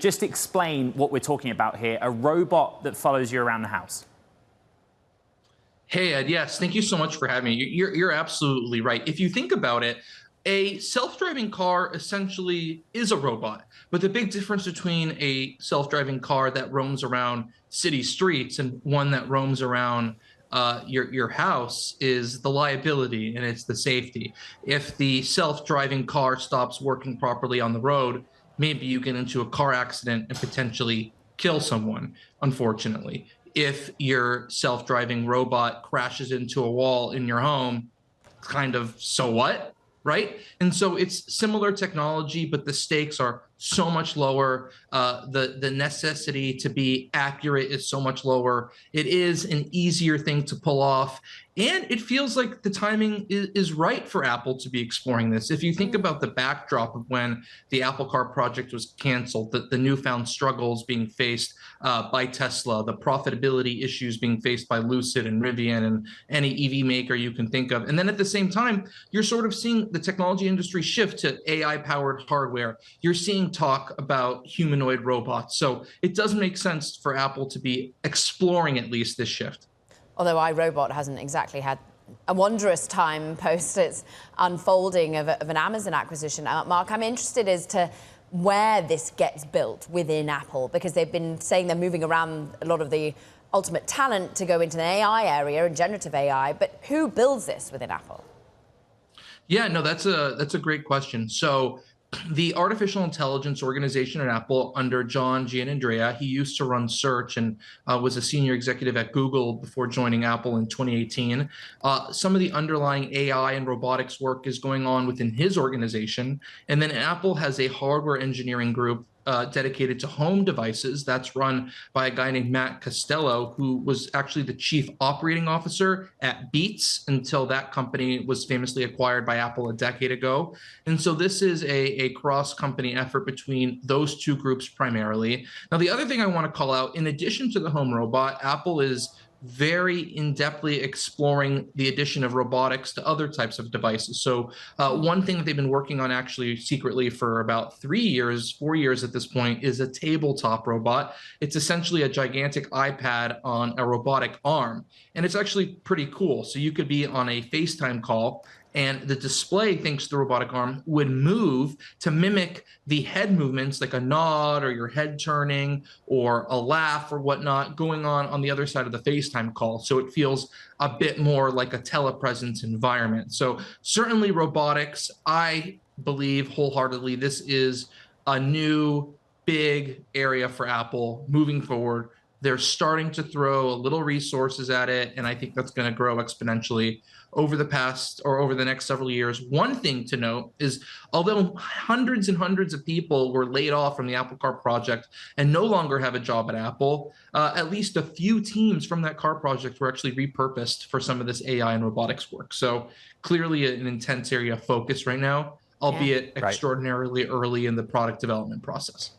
Just explain what we're talking about here, a robot that follows you around the house. Hey, Ed. Yes, thank you so much for having me. You're absolutely right. If you think about it, a self-driving car essentially is a robot. But the big difference between a self-driving car that roams around city streets and one that roams around your house is the liability and it's the safety. If the self-driving car stops working properly on the road, maybe you get into a car accident and potentially kill someone, unfortunately. If your self-driving robot crashes into a wall in your home, kind of, so what, right? And so it's similar technology, but the stakes are so much lower. The necessity to be accurate is so much lower. It is an easier thing to pull off, and it feels like the timing is right for Apple to be exploring this. If you think about the backdrop of when the Apple Car project was canceled, the newfound struggles being faced by Tesla, the profitability issues being faced by Lucid and Rivian and any EV maker you can think of. And then at the same time, you're sort of seeing the technology industry shift to AI-powered hardware. You're seeing talk about humanoid robots. So it does make sense for Apple to be exploring at least this shift. Although iRobot hasn't exactly had a wondrous time post its unfolding of an Amazon acquisition. Mark, I'm interested as to where this gets built within Apple, because they've been saying they're moving around a lot of the ultimate talent to go into the AI area and generative AI, but who builds this within Apple? Yeah, no, that's a great question. So the artificial intelligence organization at Apple under John Giannandrea, he used to run search and was a senior executive at Google before joining Apple in 2018. Some of the underlying AI and robotics work is going on within his organization. And then Apple has a hardware engineering group dedicated to home devices that's run by a guy named Matt Costello, who was actually the chief operating officer at Beats until that company was famously acquired by Apple a decade ago. And so this is a cross-company effort between those two groups primarily. Now, the other thing I want to call out, in addition to the home robot, Apple is very in-depthly exploring the addition of robotics to other types of devices. So one thing that they've been working on actually secretly for about 3 years, 4 years at this point, is a tabletop robot. It's essentially a gigantic iPad on a robotic arm. And it's actually pretty cool. So you could be on a FaceTime call and the display, thanks to the robotic arm, would move to mimic the head movements, like a nod or your head turning or a laugh or whatnot going on the other side of the FaceTime call. So it feels a bit more like a telepresence environment. So certainly robotics, I believe wholeheartedly, this is a new big area for Apple moving forward. They're starting to throw a little resources at it, and I think that's going to grow exponentially over the next several years. One thing to note is, although hundreds and hundreds of people were laid off from the Apple Car project and no longer have a job at Apple, at least a few teams from that car project were actually repurposed for some of this AI and robotics work. So clearly an intense area of focus right now, albeit extraordinarily early in the product development process.